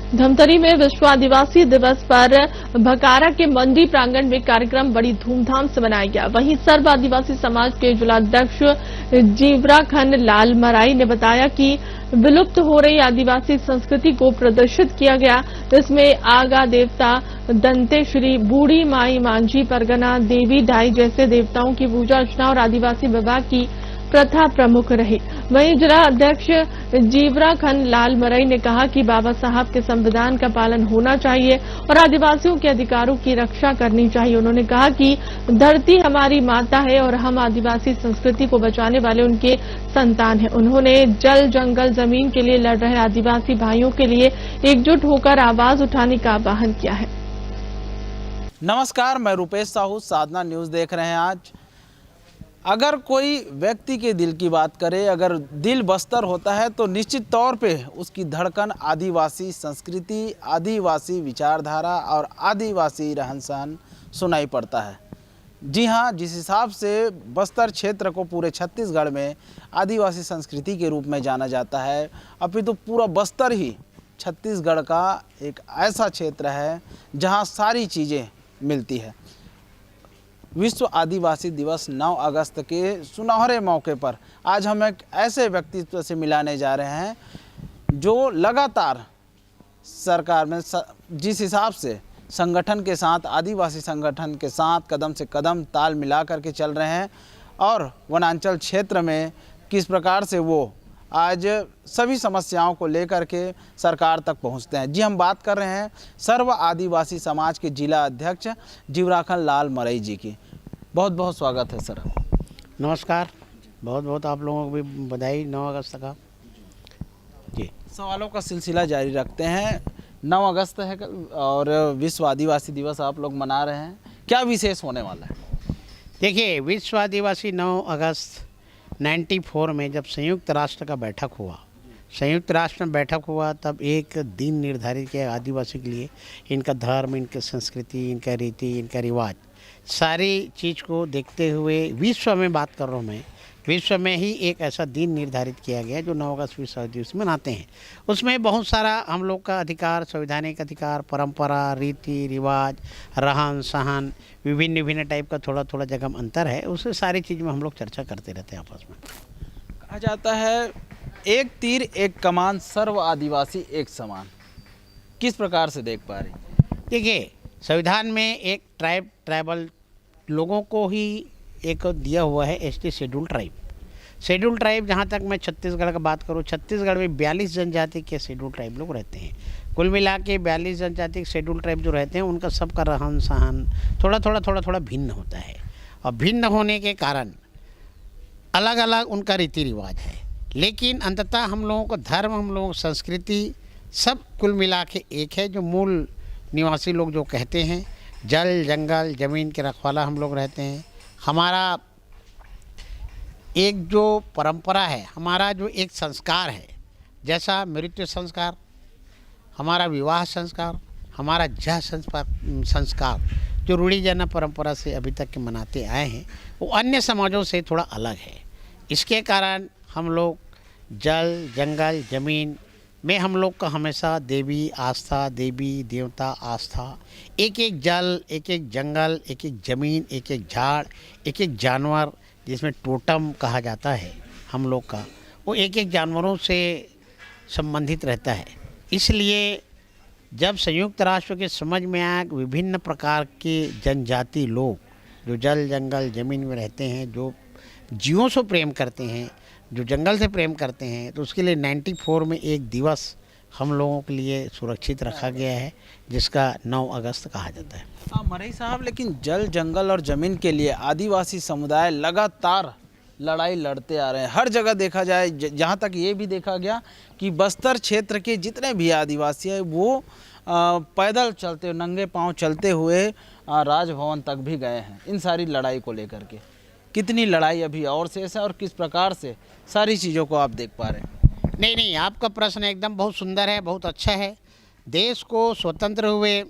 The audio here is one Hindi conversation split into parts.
धमतरी में विश्व आदिवासी दिवस पर भकारा के मंडी प्रांगण में कार्यक्रम बड़ी धूमधाम से मनाया गया। वहीं सर्व आदिवासी समाज के जिलाध्यक्ष जीवराखंड लाल मराई ने बताया कि विलुप्त हो रही आदिवासी संस्कृति को प्रदर्शित किया गया। इसमें आगा देवता, दंतेश्वरी, बूढ़ी माई, मांझी परगना, देवी ढाई जैसे देवताओं की पूजा अर्चना और आदिवासी विवाह की प्रथा प्रमुख रही। वहीं जिला अध्यक्ष जीवराखंड लाल मरई ने कहा कि बाबा साहब के संविधान का पालन होना चाहिए और आदिवासियों के अधिकारों की रक्षा करनी चाहिए। उन्होंने कहा कि धरती हमारी माता है और हम आदिवासी संस्कृति को बचाने वाले उनके संतान हैं। उन्होंने जल, जंगल, जमीन के लिए लड़ रहे आदिवासी भाइयों के लिए एकजुट होकर आवाज उठाने का आह्वान किया है। नमस्कार, मैं रुपेश साहू, साधना न्यूज़ देख रहे हैं। आज अगर कोई व्यक्ति के दिल की बात करे, अगर दिल बस्तर होता है तो निश्चित तौर पे उसकी धड़कन आदिवासी संस्कृति, आदिवासी विचारधारा और आदिवासी रहन सहन सुनाई पड़ता है। जी हाँ, जिस हिसाब से बस्तर क्षेत्र को पूरे छत्तीसगढ़ में आदिवासी संस्कृति के रूप में जाना जाता है, अभी तो पूरा बस्तर ही छत्तीसगढ़ का एक ऐसा क्षेत्र है जहाँ सारी चीज़ें मिलती है। विश्व आदिवासी दिवस 9 अगस्त के सुनहरे मौके पर आज हम एक ऐसे व्यक्तित्व से मिलाने जा रहे हैं जो लगातार सरकार में जिस हिसाब से संगठन के साथ, आदिवासी संगठन के साथ कदम से कदम ताल मिला करके चल रहे हैं और वनांचल क्षेत्र में किस प्रकार से वो आज सभी समस्याओं को लेकर के सरकार तक पहुंचते हैं। जी, हम बात कर रहे हैं सर्व आदिवासी समाज के जिला अध्यक्ष जीवराखंड लाल मरई जी की। बहुत बहुत स्वागत है सर। नमस्कार, बहुत बहुत आप लोगों को भी बधाई 9 अगस्त का। जी, सवालों का सिलसिला जारी रखते हैं। 9 अगस्त है कल और विश्व आदिवासी दिवस आप लोग मना रहे हैं, क्या विशेष होने वाला है? देखिए, विश्व आदिवासी 9 अगस्त 94 में जब संयुक्त राष्ट्र का बैठक हुआ, संयुक्त राष्ट्र में बैठक हुआ तब एक दिन निर्धारित किया आदिवासी के लिए। इनका धर्म, इनकी संस्कृति, इनका रीति, इनका रिवाज, सारी चीज़ को देखते हुए विश्व में बात कर रहा हूँ मैं, विश्व में ही एक ऐसा दिन निर्धारित किया गया जो 9 अगस्त विश्व दिवस मनाते हैं। उसमें बहुत सारा हम लोग का अधिकार, संवैधानिक अधिकार, परंपरा, रीति रिवाज, रहन सहन, विभिन्न विभिन्न टाइप का थोड़ा थोड़ा जगह में अंतर है। उससे सारी चीज़ में हम लोग चर्चा करते रहते हैं आपस में। कहा जाता है एक तीर एक कमान, सर्व आदिवासी एक समान। किस प्रकार से देख पा रही? देखिए, संविधान में एक ट्राइबल लोगों को ही एक दिया हुआ है एसटी शेड्यूल ट्राइब। जहाँ तक मैं छत्तीसगढ़ का बात करूँ, छत्तीसगढ़ में 42 जनजाति के शेड्यूल ट्राइब लोग रहते हैं। कुल मिला के 42 जनजाति के शेड्यूल ट्राइब जो रहते हैं उनका सबका रहन सहन थोड़ा भिन्न होता है। और भिन्न होने के कारण अलग अलग उनका रीति रिवाज है, लेकिन अंततः हम लोगों को धर्म, हम लोगों की संस्कृति सब कुल मिला के एक है। जो मूल निवासी लोग जो कहते हैं, जल, जंगल, ज़मीन के रखवाला हम लोग रहते हैं। हमारा एक जो परंपरा है, हमारा जो एक संस्कार है, जैसा मृत्यु संस्कार, हमारा विवाह संस्कार, हमारा जह संस्कार जो रूढ़िजन परंपरा से अभी तक के मनाते आए हैं, वो अन्य समाजों से थोड़ा अलग है। इसके कारण हम लोग जल, जंगल, ज़मीन में हम लोग का हमेशा देवी आस्था, देवी देवता आस्था, एक एक जल, एक एक जंगल, एक एक ज़मीन, एक एक झाड़, एक एक जानवर, जिसमें टोटम कहा जाता है हम लोग का, वो एक एक जानवरों से संबंधित रहता है। इसलिए जब संयुक्त राष्ट्र के समझ में आया कि विभिन्न प्रकार के जनजाति लोग जो जल, जंगल, ज़मीन में रहते हैं, जो जीवों से प्रेम करते हैं, जो जंगल से प्रेम करते हैं, तो उसके लिए 94 में एक दिवस हम लोगों के लिए सुरक्षित रखा गया है, जिसका 9 अगस्त कहा जाता है। मरई साहब, लेकिन जल, जंगल और ज़मीन के लिए आदिवासी समुदाय लगातार लड़ाई लड़ते आ रहे हैं। हर जगह देखा जाए, जहाँ तक ये भी देखा गया कि बस्तर क्षेत्र के जितने भी आदिवासी हैं वो पैदल चलते, नंगे पाँव चलते हुए राजभवन तक भी गए हैं इन सारी लड़ाई को लेकर के। कितनी लड़ाई अभी और शेष है और किस प्रकार से सारी चीज़ों को आप देख पा रहे हैं? नहीं, आपका प्रश्न एकदम बहुत सुंदर है, बहुत अच्छा है। देश को स्वतंत्र हुए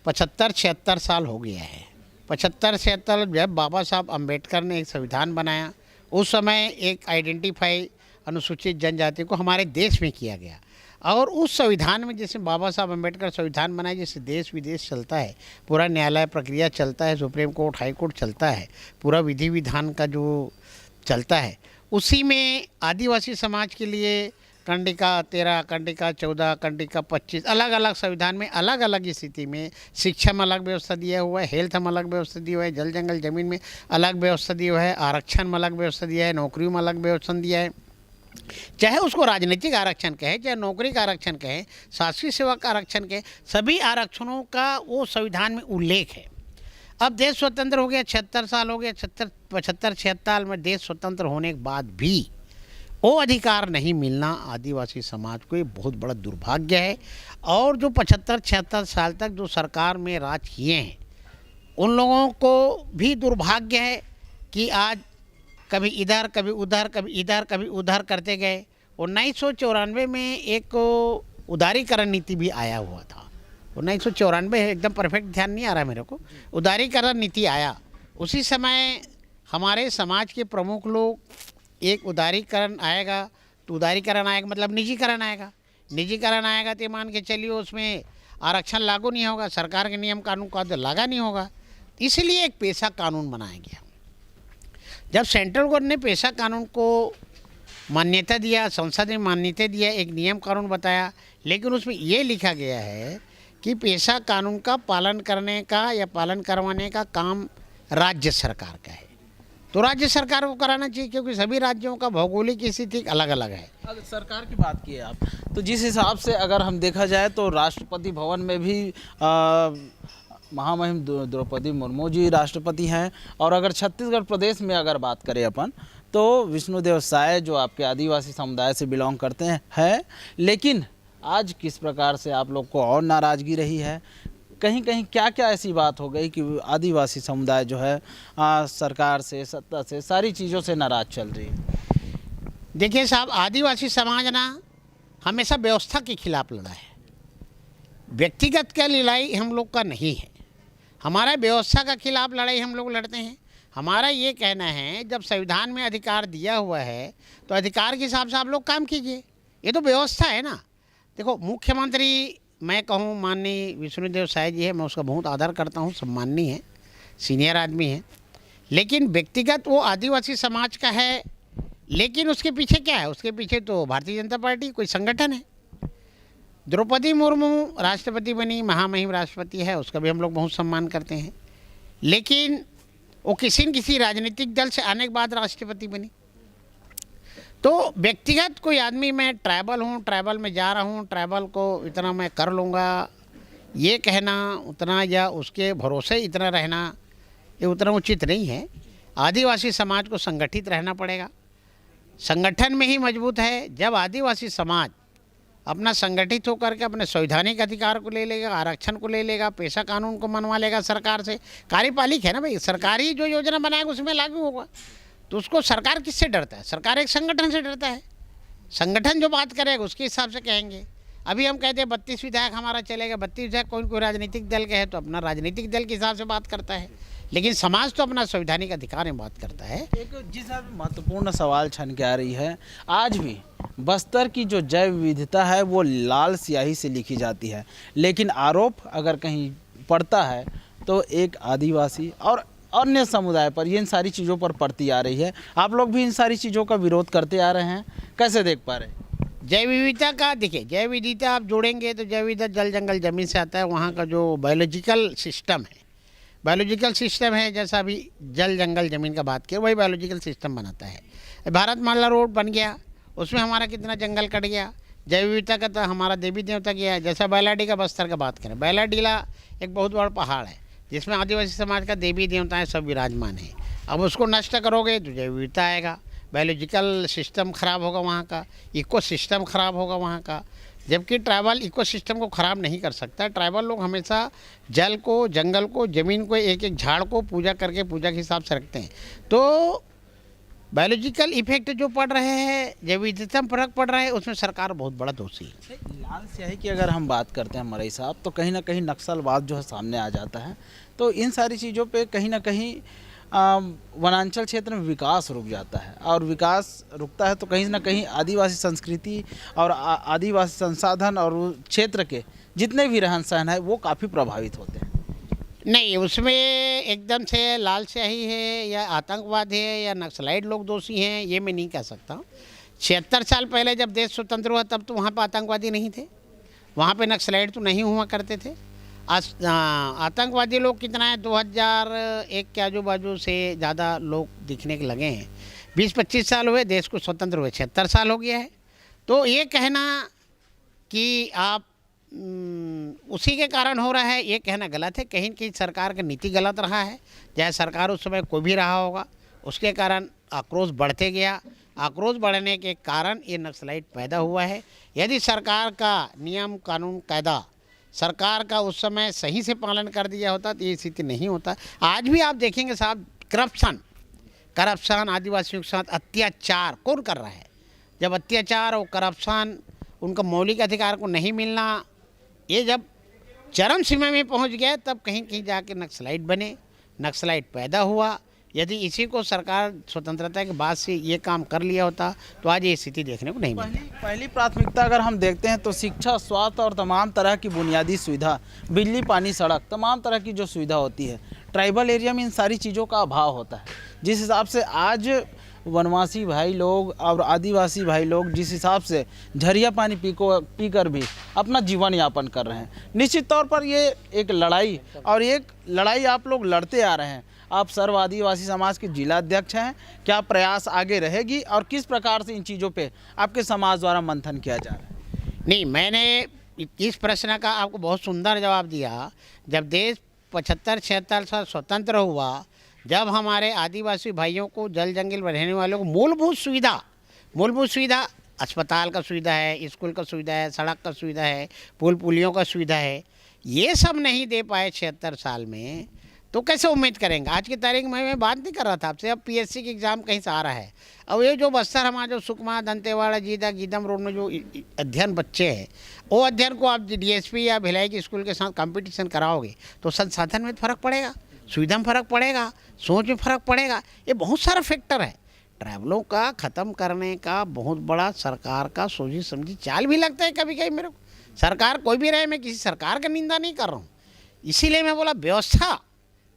75-76 साल हो गया है। 75-76 जब बाबा साहब अम्बेडकर ने एक संविधान बनाया, उस समय एक आइडेंटिफाई अनुसूचित जनजाति को हमारे देश में किया गया। और उस संविधान में जैसे बाबा साहब अम्बेडकर संविधान बनाए, जैसे देश विदेश चलता है, पूरा न्यायालय प्रक्रिया चलता है, सुप्रीम कोर्ट हाई कोर्ट चलता है, पूरा विधि विधान का जो चलता है, उसी में आदिवासी समाज के लिए कंडिका 13, कंडिका 14, कंडिका 25 अलग अलग संविधान में अलग अलग स्थिति में शिक्षा में अलग व्यवस्था दिया हुआ है, हेल्थ में अलग व्यवस्था दिया हुआ है, जल जंगल जमीन में अलग व्यवस्था दिया हुआ है, आरक्षण में अलग व्यवस्था दिया है, नौकरियों में अलग व्यवस्था दिया है। चाहे उसको राजनीतिक आरक्षण कहे, चाहे नौकरी का आरक्षण कहे, शासकीय सेवा का आरक्षण कहे, सभी आरक्षणों का वो संविधान में उल्लेख है। अब देश स्वतंत्र हो गया, 76 साल हो गया, 75-76 में देश स्वतंत्र होने के बाद भी वो अधिकार नहीं मिलना आदिवासी समाज को ये बहुत बड़ा दुर्भाग्य है। और जो 75-76 साल तक जो सरकार में राज किए हैं, उन लोगों को भी दुर्भाग्य है कि आज कभी इधर कभी उधर, कभी इधर कभी उधर करते गए। 1994 में एक उदारीकरण नीति भी आया हुआ था। 1994 एकदम परफेक्ट ध्यान नहीं आ रहा मेरे को, उदारीकरण नीति आया। उसी समय हमारे समाज के प्रमुख लोग, एक उदारीकरण आएगा तो उदारीकरण आएगा मतलब निजीकरण आएगा, निजीकरण आएगा तो मान के चलिए उसमें आरक्षण लागू नहीं होगा, सरकार के नियम कानून का तो लगा नहीं होगा। इसलिए एक पेशा कानून बनाया गया। जब सेंट्रल गवर्नमेंट ने पेशा कानून को मान्यता दिया, संसद में मान्यता दिया, एक नियम कानून बताया, लेकिन उसमें ये लिखा गया है कि पेशा कानून का पालन करने का या पालन करवाने का काम राज्य सरकार का है। तो राज्य सरकार को कराना चाहिए, क्योंकि सभी राज्यों का भौगोलिक स्थिति अलग अलग है। अगर सरकार की बात की आप, तो जिस हिसाब से अगर हम देखा जाए तो राष्ट्रपति भवन में भी महामहिम द्रौपदी मुर्मू जी राष्ट्रपति हैं। और अगर छत्तीसगढ़ प्रदेश में अगर बात करें अपन, तो विष्णुदेव साय जो आपके आदिवासी समुदाय से बिलोंग करते हैं। लेकिन आज किस प्रकार से आप लोग को और नाराज़गी रही है, कहीं कहीं क्या क्या ऐसी बात हो गई कि आदिवासी समुदाय जो है सरकार से, सत्ता से, सारी चीज़ों से नाराज़ चल रही है? देखिए साहब, आदिवासी समाज ना हमेशा व्यवस्था के खिलाफ लड़ा है। व्यक्तिगत का लड़ाई हम लोग का नहीं है, हमारा व्यवस्था का खिलाफ लड़ाई हम लोग लड़ते हैं। हमारा ये कहना है, जब संविधान में अधिकार दिया हुआ है तो अधिकार के हिसाब से आप लोग काम कीजिए। ये तो व्यवस्था है ना। देखो, मुख्यमंत्री मैं कहूँ माननीय विष्णुदेव साय जी है, मैं उसका बहुत आदर करता हूँ, सम्माननीय है, सीनियर आदमी है, लेकिन व्यक्तिगत वो आदिवासी समाज का है। लेकिन उसके पीछे क्या है? उसके पीछे तो भारतीय जनता पार्टी कोई संगठन है। द्रौपदी मुर्मू राष्ट्रपति बनी, महामहिम राष्ट्रपति है, उसका भी हम लोग बहुत सम्मान करते हैं। लेकिन वो किसी न किसी राजनीतिक दल से आने के बाद राष्ट्रपति बनी। तो व्यक्तिगत कोई आदमी, मैं ट्राइबल हूँ, ट्राइबल में जा रहा हूँ, ट्राइबल को इतना मैं कर लूँगा, ये कहना उतना, या उसके भरोसे इतना रहना, ये उतना उचित नहीं है। आदिवासी समाज को संगठित रहना पड़ेगा। संगठन में ही मजबूत है। जब आदिवासी समाज अपना संगठित होकर के अपने संवैधानिक अधिकार को ले लेगा, आरक्षण को ले लेगा, पेशा कानून को मनवा लेगा सरकार से। कार्यपालिक है ना भाई, सरकारी जो योजना बनाएगा उसमें लागू होगा। तो उसको सरकार किससे डरता है? सरकार एक संगठन से डरता है। संगठन जो बात करेगा उसके हिसाब से कहेंगे। अभी हम कहते हैं 32 विधायक हमारा चलेगा, 32 विधायक कोई राजनीतिक दल के है तो अपना राजनीतिक दल के हिसाब से बात करता है, लेकिन समाज तो अपना संवैधानिक अधिकार में बात करता है। एक जिस महत्वपूर्ण सवाल छन के आ रही है, आज भी बस्तर की जो जैव विविधता है वो लाल स्याही से लिखी जाती है, लेकिन आरोप अगर कहीं पड़ता है तो एक आदिवासी और अन्य समुदाय पर, ये इन सारी चीज़ों पर पड़ती आ रही है। आप लोग भी इन सारी चीज़ों का विरोध करते आ रहे हैं, कैसे देख पा रहे हैं? जैव विविधता का देखिए, जैव विविधता आप जोड़ेंगे तो जैव विविधता जल जंगल जमीन से आता है। वहाँ का जो बायोलॉजिकल सिस्टम है, बायोलॉजिकल सिस्टम है, जैसा अभी जल जंगल ज़मीन का बात किया, वही बायोलॉजिकल सिस्टम बनाता है। भारत माला रोड बन गया, उसमें हमारा कितना जंगल कट गया। जैव विविधता का तो हमारा देवी देवता गया है। जैसा बैलाडी का बस्तर का बात करें, बैलाडीला एक बहुत बड़ा पहाड़ है जिसमें आदिवासी समाज का देवी देवताएँ सब विराजमान हैं। अब उसको नष्ट करोगे तो जैव विविधता आएगा, बायोलॉजिकल सिस्टम ख़राब होगा, वहाँ का इको सिस्टम ख़राब होगा वहाँ का। जबकि ट्राइबल इको सिस्टम को ख़राब नहीं कर सकता। ट्राइबल लोग हमेशा जल को, जंगल को, ज़मीन को, एक एक झाड़ को पूजा करके पूजा के हिसाब से रखते हैं। तो बायोलॉजिकल इफेक्ट जो पड़ रहे हैं, जैव विविधता में फर्क पड़ रहा है, उसमें सरकार बहुत बड़ा दोषी है। लाल स्याही की अगर हम बात करते हैं मरई साहब, तो कहीं ना कहीं नक्सलवाद जो है सामने आ जाता है। तो इन सारी चीज़ों पे कहीं ना कहीं वनांचल क्षेत्र में विकास रुक जाता है, और विकास रुकता है तो कहीं ना कहीं आदिवासी संस्कृति और आदिवासी संसाधन और उस क्षेत्र के जितने भी रहन सहन है वो काफ़ी प्रभावित होते हैं। नहीं, उसमें एकदम से लाल स्याही है या आतंकवाद है या नक्सलाइट लोग दोषी हैं, ये मैं नहीं कह सकता। 76 साल पहले जब देश स्वतंत्र हुआ तब तो वहाँ पर आतंकवादी नहीं थे, वहाँ पे नक्सलाइट तो नहीं हुआ करते थे। आतंकवादी लोग कितना है, 2001 के आजू बाजू से ज़्यादा लोग दिखने के लगे हैं। 20-25 साल हुए देश को स्वतंत्र हुए, 76 साल हो गया है। तो ये कहना कि आप उसी के कारण हो रहा है, ये कहना गलत है। कहीं कहीं सरकार का नीति गलत रहा है, चाहे सरकार उस समय कोई भी रहा होगा, उसके कारण आक्रोश बढ़ते गया। आक्रोश बढ़ने के कारण ये नक्सलाइट पैदा हुआ है। यदि सरकार का नियम कानून कायदा सरकार का उस समय सही से पालन कर दिया होता तो ये स्थिति नहीं होता। आज भी आप देखेंगे साहब, करप्शन आदिवासियों के साथ अत्याचार कौन कर रहा है? जब अत्याचार और करप्शन, उनका मौलिक अधिकार को नहीं मिलना, ये जब चरम सीमा में पहुंच गया तब कहीं कहीं जाके नक्सलाइट बने, नक्सलाइट पैदा हुआ। यदि इसी को सरकार स्वतंत्रता के बाद से ये काम कर लिया होता तो आज ये स्थिति देखने को नहीं मिलती। पहली प्राथमिकता अगर हम देखते हैं तो शिक्षा, स्वास्थ्य और तमाम तरह की बुनियादी सुविधा, बिजली, पानी, सड़क, तमाम तरह की जो सुविधा होती है, ट्राइबल एरिया में इन सारी चीज़ों का अभाव होता है। जिस हिसाब से आज वनवासी भाई लोग और आदिवासी भाई लोग जिस हिसाब से झरिया पानी पीकर भी अपना जीवन यापन कर रहे हैं, निश्चित तौर पर ये एक लड़ाई और एक लड़ाई आप लोग लड़ते आ रहे हैं। आप सर्व आदिवासी समाज के जिला अध्यक्ष हैं, क्या प्रयास आगे रहेगी और किस प्रकार से इन चीज़ों पे आपके समाज द्वारा मंथन किया जा रहा है? नहीं, मैंने इस प्रश्न का आपको बहुत सुंदर जवाब दिया। जब देश 75-76 साल स्वतंत्र हुआ, जब हमारे आदिवासी भाइयों को, जल जंगल में रहने वालों को मूलभूत सुविधा अस्पताल का सुविधा है, स्कूल का सुविधा है, सड़क का सुविधा है, पुल पुलियों का सुविधा है, ये सब नहीं दे पाए 76 साल में, तो कैसे उम्मीद करेंगे? आज की तारीख में मैं बात नहीं कर रहा था आपसे, अब पीएससी की एग्ज़ाम कहीं से आ रहा है। अब ये जो बस्तर हमारा जो सुकमा, दंतेवाड़ा, जीदा, गीदम रोड में जो अध्ययन बच्चे हैं, वो अध्ययन को आप डीएसपी या भिलाई के स्कूल के साथ कंपटीशन कराओगे तो संसाधन में फ़र्क पड़ेगा, सुविधा में फ़र्क पड़ेगा, सोच में फ़र्क पड़ेगा। ये बहुत सारा फैक्टर है। ट्रैवलों का ख़त्म करने का बहुत बड़ा सरकार का सोची समझी चाल भी लगता है कभी कभी मेरे को। सरकार कोई भी रहे, मैं किसी सरकार का निंदा नहीं कर रहा हूँ, इसीलिए मैं बोला व्यवस्था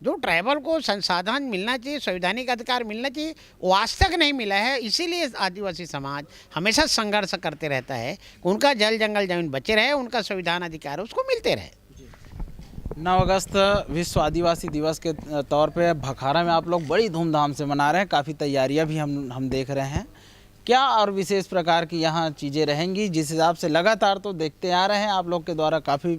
जो ट्राइबल को संसाधन मिलना चाहिए, संवैधानिक अधिकार मिलना चाहिए, वो आज तक नहीं मिला है। इसीलिए आदिवासी समाज हमेशा संघर्ष करते रहता है कि उनका जल जंगल जमीन बचे रहे, उनका संविधान अधिकार उसको मिलते रहे। 9 अगस्त विश्व आदिवासी दिवस के तौर पे भखारा में आप लोग बड़ी धूमधाम से मना रहे हैं, काफ़ी तैयारियां भी हम देख रहे हैं। क्या और विशेष प्रकार की यहाँ चीज़ें रहेंगी? जिस हिसाब से लगातार तो देखते आ रहे हैं आप लोग के द्वारा काफ़ी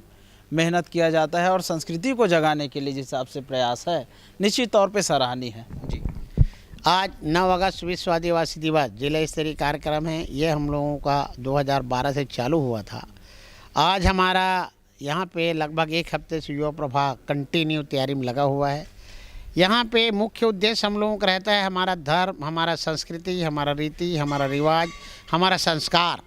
मेहनत किया जाता है और संस्कृति को जगाने के लिए जिस हिसाब से प्रयास है, निश्चित तौर पे सराहनीय है जी। आज 9 अगस्त विश्व आदिवासी दिवस जिला स्तरीय कार्यक्रम है। ये हम लोगों का 2012 से चालू हुआ था। आज हमारा यहाँ पे लगभग 1 हफ्ते से युवा प्रभाग कंटिन्यू तैयारी में लगा हुआ है। यहाँ पे मुख्य उद्देश्य हम लोगों का रहता है हमारा धर्म, हमारा संस्कृति, हमारा रीति, हमारा रिवाज, हमारा संस्कार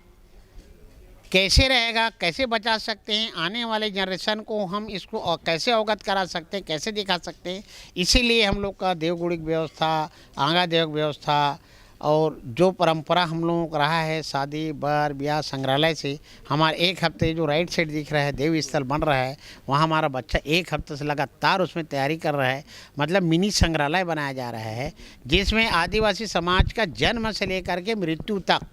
कैसे रहेगा, कैसे बचा सकते हैं, आने वाले जनरेशन को हम इसको और कैसे अवगत करा सकते हैं, कैसे दिखा सकते हैं। इसीलिए हम लोग का देवगुड़िक व्यवस्था, आंगा देव व्यवस्था और जो परंपरा हम लोगों का रहा है, शादी बर ब्याह संग्रहालय से हमारे 1 हफ्ते जो राइट साइड दिख रहा है देव स्थल बन रहा है, वहाँ हमारा बच्चा 1 हफ्ते से लगातार उसमें तैयारी कर रहा है। मतलब मिनी संग्रहालय बनाया जा रहा है जिसमें आदिवासी समाज का जन्म से लेकर के मृत्यु तक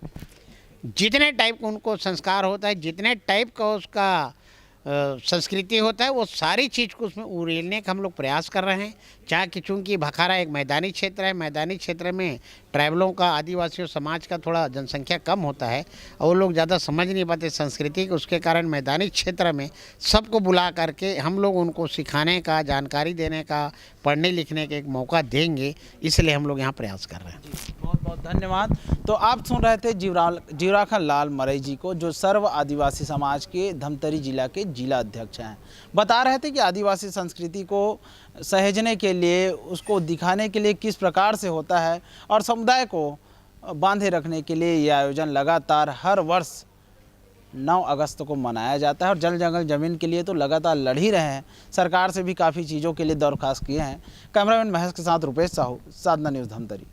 जितने टाइप का उनको संस्कार होता है, जितने टाइप का उसका संस्कृति होता है, वो सारी चीज़ को उसमें उड़ेलने का हम लोग प्रयास कर रहे हैं। चाहे कि चूँकि भखारा एक मैदानी क्षेत्र है, मैदानी क्षेत्र में ट्राइबलों का, आदिवासियों समाज का थोड़ा जनसंख्या कम होता है और वो लोग ज़्यादा समझ नहीं पाते संस्कृति को। उसके कारण मैदानी क्षेत्र में सबको बुला करके हम लोग उनको सिखाने का, जानकारी देने का, पढ़ने लिखने का एक मौका देंगे, इसलिए हम लोग यहाँ प्रयास कर रहे हैं। बहुत बहुत धन्यवाद। तो आप सुन रहे थे जीवराखन लाल मरई जी को, जो सर्व आदिवासी समाज के धमतरी जिला के जिला अध्यक्ष हैं। बता रहे थे कि आदिवासी संस्कृति को सहेजने के लिए, उसको दिखाने के लिए किस प्रकार से होता है और समुदाय को बांधे रखने के लिए ये आयोजन लगातार हर वर्ष 9 अगस्त को मनाया जाता है और जल जंगल ज़मीन के लिए तो लगातार लड़ ही रहे हैं। सरकार से भी काफ़ी चीज़ों के लिए दरख्वास्त किए हैं। कैमरामैन महेश के साथ रुपेश साहू, साधना न्यूज़ धमतरी।